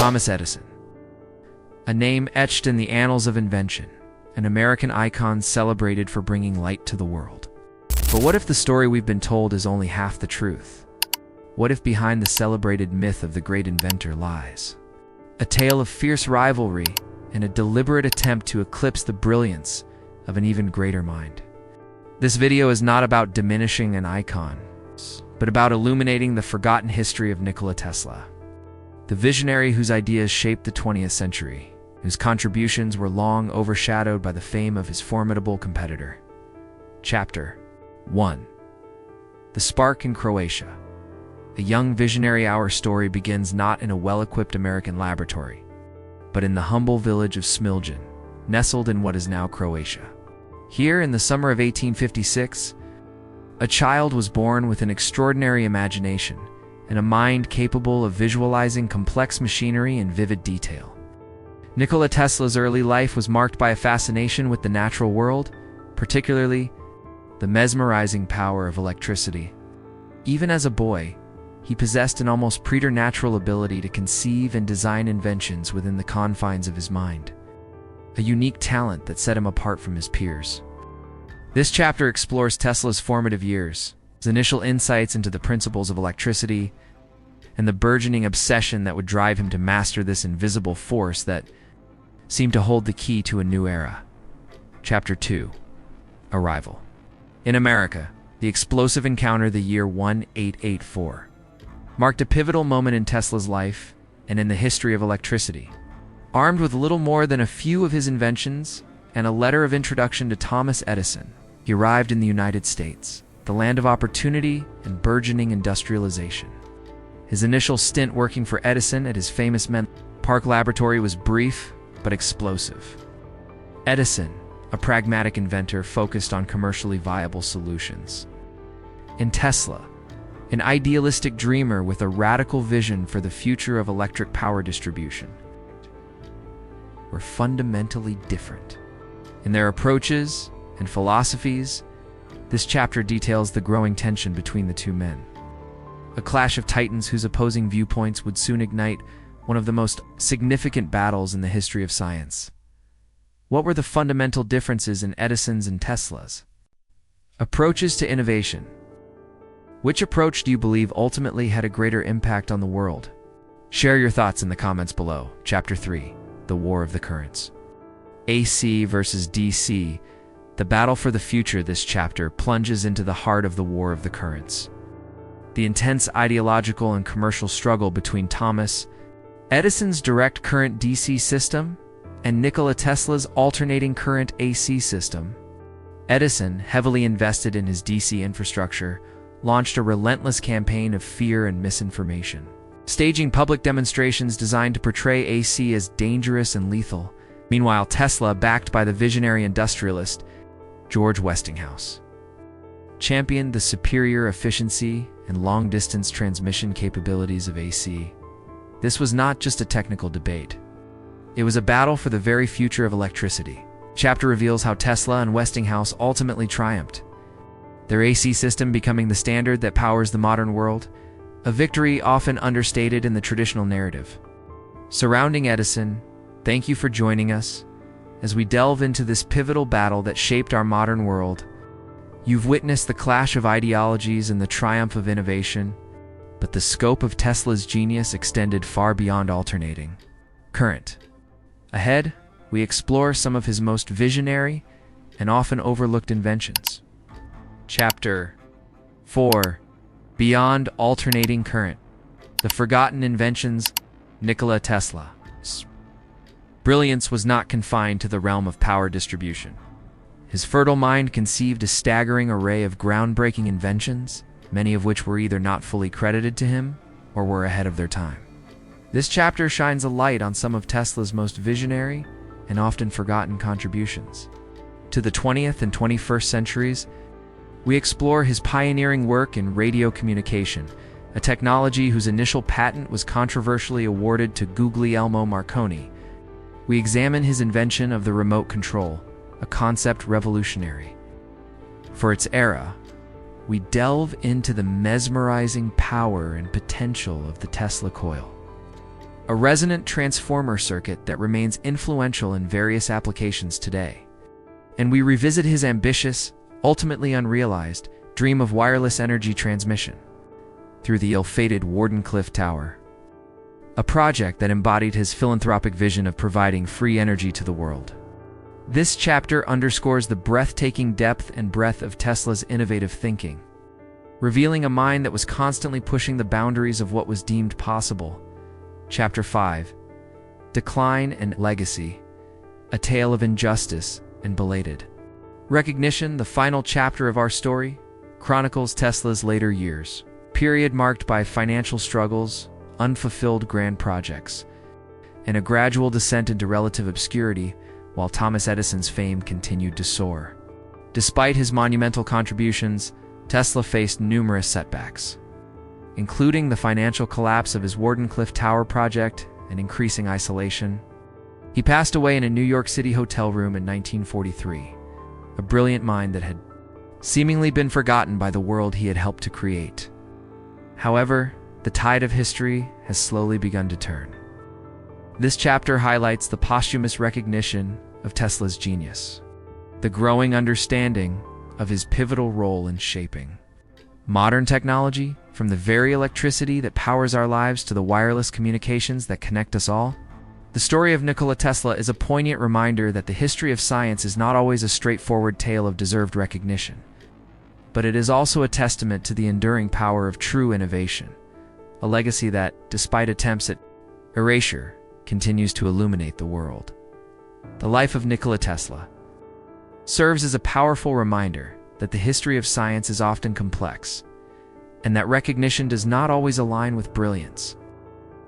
Thomas Edison. A name etched in the annals of invention, an American icon celebrated for bringing light to the world. But what if the story we've been told is only half the truth? What if behind the celebrated myth of the great inventor lies a tale of fierce rivalry and a deliberate attempt to eclipse the brilliance of an even greater mind? This video is not about diminishing an icon, but about illuminating the forgotten history of Nikola Tesla, the visionary whose ideas shaped the 20th century, whose contributions were long overshadowed by the fame of his formidable competitor. Chapter 1. The Spark in Croatia. A young visionary, our story begins not in a well-equipped American laboratory, but in the humble village of Smiljan, nestled in what is now Croatia. Here, in the summer of 1856, a child was born with an extraordinary imagination and a mind capable of visualizing complex machinery in vivid detail. Nikola Tesla's early life was marked by a fascination with the natural world, particularly the mesmerizing power of electricity. Even as a boy, he possessed an almost preternatural ability to conceive and design inventions within the confines of his mind, a unique talent that set him apart from his peers. This chapter explores Tesla's formative years, his initial insights into the principles of electricity, and the burgeoning obsession that would drive him to master this invisible force that seemed to hold the key to a new era. Chapter 2. Arrival. In America, the explosive encounter, the year 1884, marked a pivotal moment in Tesla's life and in the history of electricity. Armed with little more than a few of his inventions and a letter of introduction to Thomas Edison, he arrived in the United States, the land of opportunity and burgeoning industrialization. His initial stint working for Edison at his famous Menlo Park laboratory was brief but explosive. Edison, a pragmatic inventor focused on commercially viable solutions, and Tesla, an idealistic dreamer with a radical vision for the future of electric power distribution, were fundamentally different. In their approaches and philosophies, this chapter details the growing tension between the two men, a clash of titans whose opposing viewpoints would soon ignite one of the most significant battles in the history of science. What were the fundamental differences in Edison's and Tesla's approaches to innovation? Which approach do you believe ultimately had a greater impact on the world? Share your thoughts in the comments below. Chapter 3. The War of the Currents. AC versus DC. The battle for the future. This chapter plunges into the heart of the War of the Currents, the intense ideological and commercial struggle between Thomas Edison's direct current DC system and Nikola Tesla's alternating current AC system. Edison, heavily invested in his DC infrastructure, launched a relentless campaign of fear and misinformation, staging public demonstrations designed to portray AC as dangerous and lethal. Meanwhile, Tesla, backed by the visionary industrialist George Westinghouse, championed the superior efficiency and long-distance transmission capabilities of AC. This was not just a technical debate. It was a battle for the very future of electricity. The chapter reveals how Tesla and Westinghouse ultimately triumphed, their AC system becoming the standard that powers the modern world, a victory often understated in the traditional narrative. Surrounding Edison, thank you for joining us as we delve into this pivotal battle that shaped our modern world. You've witnessed the clash of ideologies and the triumph of innovation, but the scope of Tesla's genius extended far beyond alternating current. Ahead, we explore some of his most visionary and often overlooked inventions. Chapter 4. Beyond Alternating Current. The Forgotten Inventions. Nikola Tesla's brilliance was not confined to the realm of power distribution. His fertile mind conceived a staggering array of groundbreaking inventions, many of which were either not fully credited to him or were ahead of their time. This chapter shines a light on some of Tesla's most visionary and often forgotten contributions. To the 20th and 21st centuries, we explore his pioneering work in radio communication, a technology whose initial patent was controversially awarded to Guglielmo Marconi. We examine his invention of the remote control, a concept revolutionary for its era. We delve into the mesmerizing power and potential of the Tesla coil, a resonant transformer circuit that remains influential in various applications today. And we revisit his ambitious, ultimately unrealized, dream of wireless energy transmission through the ill-fated Wardenclyffe Tower, a project that embodied his philanthropic vision of providing free energy to the world. This chapter underscores the breathtaking depth and breadth of Tesla's innovative thinking, revealing a mind that was constantly pushing the boundaries of what was deemed possible. Chapter 5: Decline and Legacy, a tale of injustice and belated recognition. The final chapter of our story chronicles Tesla's later years, period marked by financial struggles, unfulfilled grand projects, and a gradual descent into relative obscurity, while Thomas Edison's fame continued to soar. Despite his monumental contributions, Tesla faced numerous setbacks, including the financial collapse of his Wardenclyffe Tower project and increasing isolation. He passed away in a New York City hotel room in 1943, a brilliant mind that had seemingly been forgotten by the world he had helped to create. However, the tide of history has slowly begun to turn. This chapter highlights the posthumous recognition of Tesla's genius, the growing understanding of his pivotal role in shaping modern technology, from the very electricity that powers our lives to the wireless communications that connect us all. The story of Nikola Tesla is a poignant reminder that the history of science is not always a straightforward tale of deserved recognition, but it is also a testament to the enduring power of true innovation, a legacy that, despite attempts at erasure, continues to illuminate the world. The life of Nikola Tesla serves as a powerful reminder that the history of science is often complex, and that recognition does not always align with brilliance.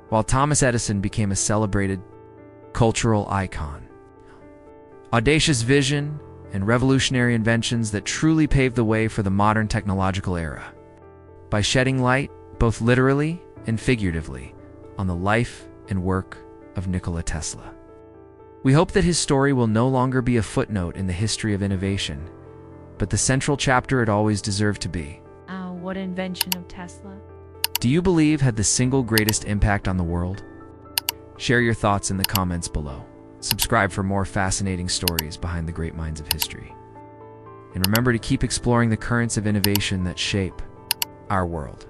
While Thomas Edison became a celebrated cultural icon, audacious vision and revolutionary inventions that truly paved the way for the modern technological era, by shedding light, both literally and figuratively, on the life and work of Nikola Tesla. We hope that his story will no longer be a footnote in the history of innovation, but the central chapter it always deserved to be. What invention of Tesla do you believe had the single greatest impact on the world? Share your thoughts in the comments below. Subscribe for more fascinating stories behind the great minds of history. And remember to keep exploring the currents of innovation that shape our world.